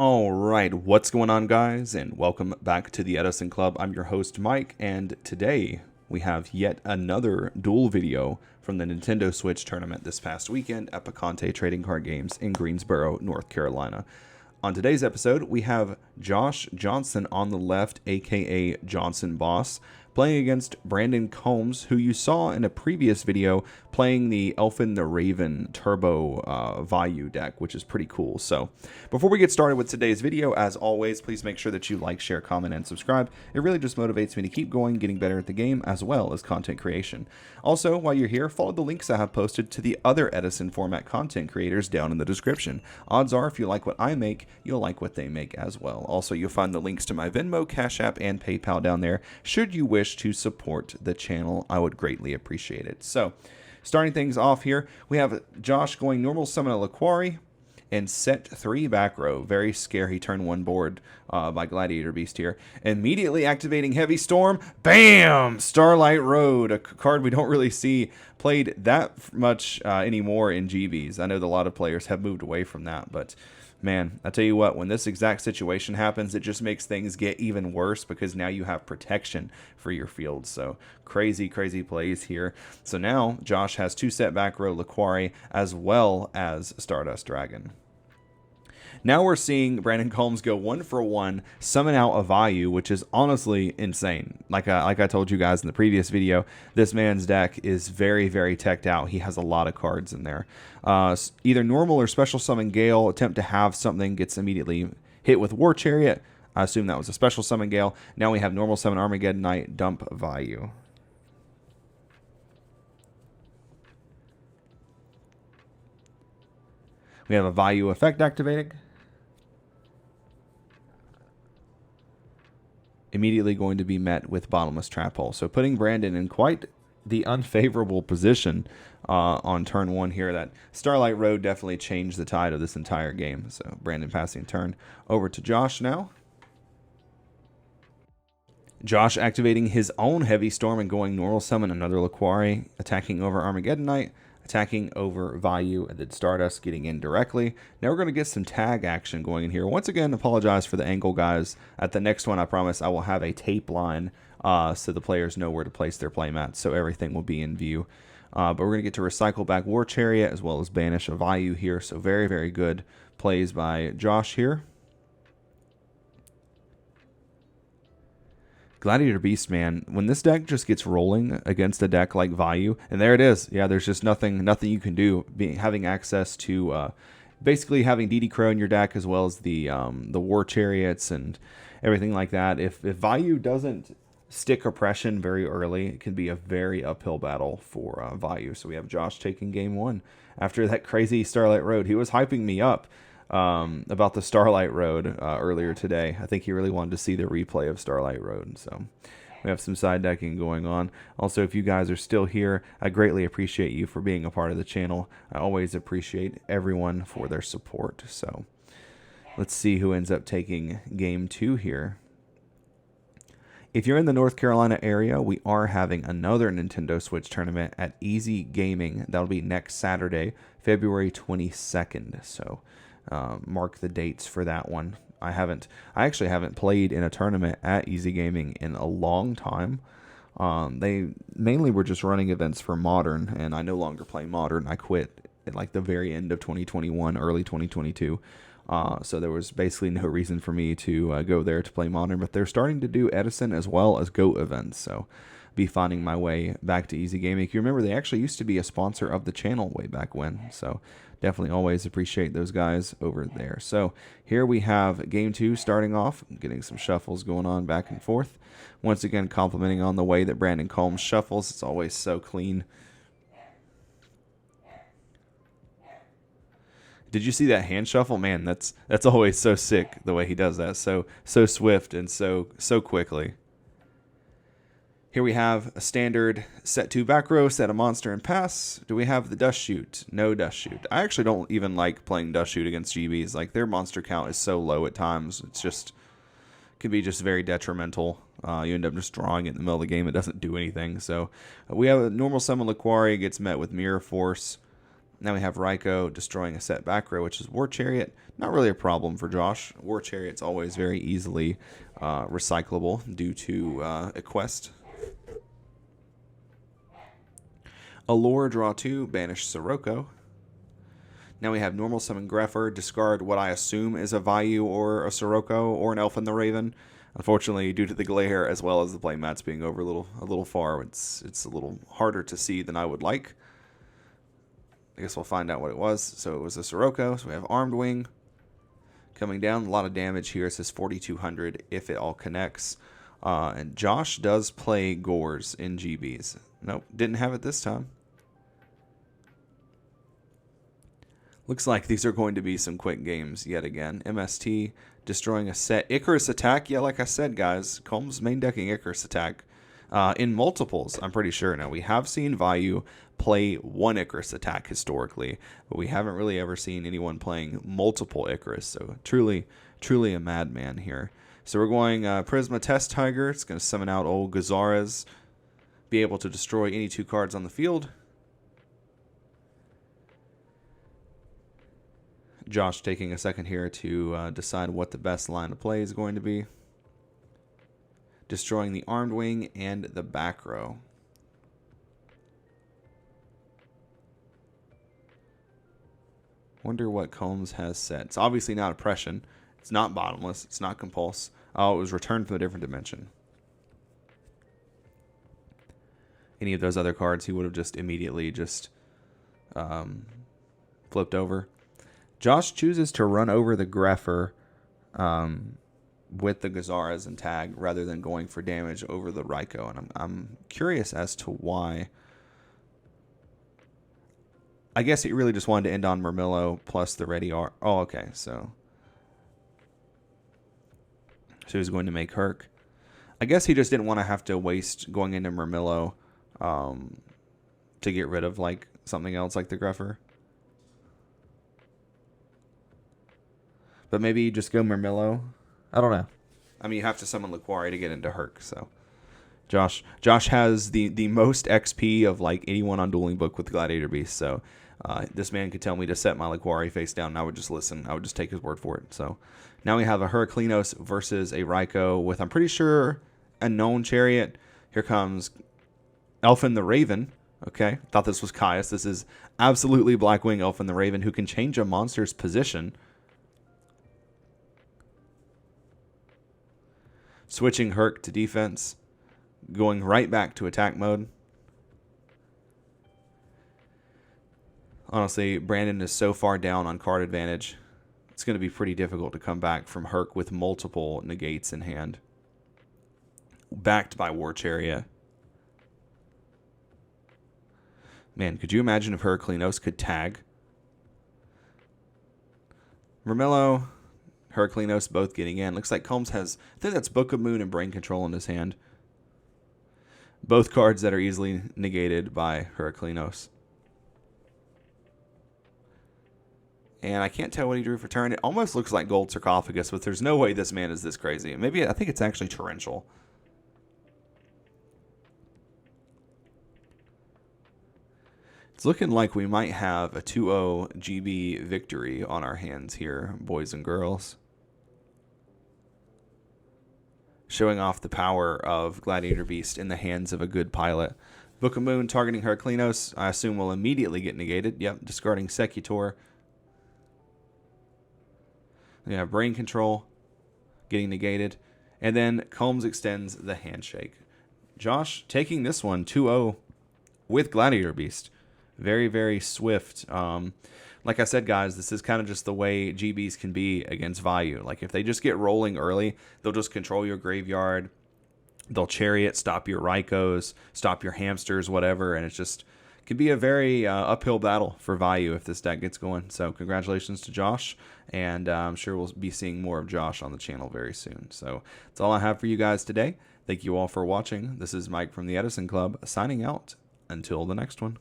All right, what's going on, guys, and welcome back to the Edison Club. I'm your host, Mike, and today we have yet another duel video from the Nintendo Switch tournament this past weekend at Picante Trading Card Games in Greensboro, North Carolina. On today's episode, we have Josh Johnson on the left, aka JohnsonBoss, playing against Brandon Combs, who you saw in a previous video playing the Elfin the Raven Turbo Vayu deck, which is pretty cool. So before we get started with today's video, as always, please make sure that you like, share, comment, and subscribe. It really just motivates me to keep going, getting better at the game, as well as content creation. Also, while you're here, follow the links I have posted to the other Edison format content creators down in the description. Odds are, if you like what I make, you'll like what they make as well. Also, you'll find the links to my Venmo, Cash App, and PayPal down there. Should you wish to support the channel, I would greatly appreciate it. So, starting things off here, we have Josh going normal summon a Laquari and set 3 back row. Very scary turn 1 board by Gladiator Beast here. Immediately activating Heavy Storm. Bam! Starlight Road, a card we don't really see played that much anymore in GBs. I know that a lot of players have moved away from that, but man, I tell you what, when this exact situation happens, it just makes things get even worse because now you have protection for your field. So crazy, crazy plays here. So now Josh has 2 set back row Laquari as well as Stardust Dragon. Now we're seeing Brandon Combs go 1-for-1, summon out a Vayu, which is honestly insane. Like I told you guys in the previous video, this man's deck is very, very teched out. He has a lot of cards in there. Either normal or special summon Gale, attempt to have something, gets immediately hit with War Chariot. I assume that was a special summon Gale. Now we have normal summon Armageddon Knight, dump Vayu. We have a Vayu effect activating. Immediately going to be met with Bottomless Trap Hole. So putting Brandon in quite the unfavorable position on turn 1 here. That Starlight Road definitely changed the tide of this entire game. So Brandon passing turn over to Josh now. Josh activating his own Heavy Storm and going normal summon another Laquari, attacking over Armageddon Knight, attacking over Vayu, and then Stardust getting in directly. Now we're going to get some tag action going in here. Once again, apologize for the angle, guys. At the next one, I promise I will have a tape line so the players know where to place their playmats, so everything will be in view. But we're going to get to recycle back War Chariot as well as banish a Vayu here. So very, very good plays by Josh here. Gladiator Beast, man, when this deck just gets rolling against a deck like Vayu, and there it is. Yeah, there's just nothing you can do. Having access to basically having DD Crow in your deck as well as the War Chariots and everything like that. If Vayu doesn't stick oppression very early, it can be a very uphill battle for Vayu. So we have Josh taking game 1 after that crazy Starlight Road. He was hyping me up about the Starlight Road earlier today. I think he really wanted to see the replay of Starlight Road. So we have some side decking going on. Also, if you guys are still here, I greatly appreciate you for being a part of the channel. I always appreciate everyone for their support. So let's see who ends up taking game 2 here. If you're in the North Carolina area, we are having another Nintendo Switch tournament at Easy Gaming. That'll be next Saturday, February 22nd. So mark the dates for that one. I actually haven't played in a tournament at Easy Gaming in a long time. They mainly were just running events for Modern, and I no longer play Modern. I quit at like the very end of 2021, early 2022. So there was basically no reason for me to go there to play Modern, but they're starting to do Edison as well as GOAT events. So be finding my way back to Easy Gaming. If you remember, they actually used to be a sponsor of the channel way back when. So definitely always appreciate those guys over there. So here we have game 2 starting off, getting some shuffles going on back and forth. Once again, complimenting on the way that Brandon Combs shuffles. It's always so clean. Did you see that hand shuffle? Man, that's always so sick the way he does that. So swift and so quickly. Here we have a standard set 2 back row, set a monster, and pass. Do we have the Dust Shoot? No Dust Shoot. I actually don't even like playing Dust Shoot against GBs. Like, their monster count is so low at times. It's just, can be just very detrimental. You end up just drawing it in the middle of the game. It doesn't do anything. So we have a normal summon Laquari, gets met with Mirror Force. Now we have Raikou destroying a set back row, which is War Chariot. Not really a problem for Josh. War Chariot's always very easily recyclable due to a quest. Allure, draw 2, banish Sirocco. Now we have normal summon Greffer, discard what I assume is a Vayu or a Sirocco or an Elf in the Raven. Unfortunately, due to the glare as well as the playmats being over a little far, it's a little harder to see than I would like. I guess we'll find out what it was. So it was a Sirocco. So we have Armed Wing coming down. A lot of damage here. It says 4,200 if it all connects. And Josh does play Gores in GBs. Nope, didn't have it this time. Looks like these are going to be some quick games yet again. MST destroying a set. Icarus Attack. Yeah, like I said, guys, Combs main decking Icarus Attack in multiples, I'm pretty sure. Now, we have seen Vayu play one Icarus Attack historically, but we haven't really ever seen anyone playing multiple Icarus. So truly a madman here. So we're going Prisma Test Tiger. It's going to summon out old Gazaras. Be able to destroy any 2 cards on the field. Josh taking a second here to decide what the best line of play is going to be. Destroying the Armed Wing and the back row. Wonder what Combs has set. It's obviously not Oppression. It's not Bottomless. It's not Compulse. Oh, it was Returned from a different dimension. Any of those other cards he would have just immediately flipped over. Josh chooses to run over the Greffer with the Gazaras and tag rather than going for damage over the Raikou. And I'm curious as to why. I guess he really just wanted to end on Murmillo plus the Ready R. Oh, okay. So he's going to make Herc. I guess he just didn't want to have to waste going into Murmillo to get rid of like something else like the Greffer. But maybe you just go Murmillo. I don't know. I mean, you have to summon Laquari to get into Herc, so. Josh has the most XP of like anyone on Dueling Book with Gladiator Beast, so this man could tell me to set my Laquari face down, and I would just listen. I would just take his word for it. So now we have a Heraclinos versus a Raikou with, I'm pretty sure, a known Chariot. Here comes Elfin the Raven. Okay, thought this was Caius. This is absolutely Blackwing Elfin the Raven, who can change a monster's position. Switching Herc to defense. Going right back to attack mode. Honestly, Brandon is so far down on card advantage. It's going to be pretty difficult to come back from Herc with multiple negates in hand. Backed by War Chariot. Man, could you imagine if Heraclinos could tag? Murmillo, Heraclinos both getting in. Looks like Combs has, I think that's Book of Moon and Brain Control in his hand. Both cards that are easily negated by Heraclinos. And I can't tell what he drew for turn. It almost looks like Gold Sarcophagus, but there's no way this man is this crazy. Maybe, I think it's actually Torrential. It's looking like we might have a 2-0 GB victory on our hands here, boys and girls. Showing off the power of Gladiator Beast in the hands of a good pilot. Book of Moon targeting Heraclinos, I assume will immediately get negated. Yep, discarding Secutor. We have Brain Control getting negated. And then Combs extends the Handshake. Josh taking this one 2-0 with Gladiator Beast. Very, very swift. Like I said, guys, this is kind of just the way GBs can be against Vayu. Like, if they just get rolling early, they'll just control your graveyard. They'll Chariot, stop your Raikous, stop your Hamsters, whatever. And it's just can be a very uphill battle for Vayu if this deck gets going. So congratulations to Josh. And I'm sure we'll be seeing more of Josh on the channel very soon. So that's all I have for you guys today. Thank you all for watching. This is Mike from the Edison Club signing out. Until the next one.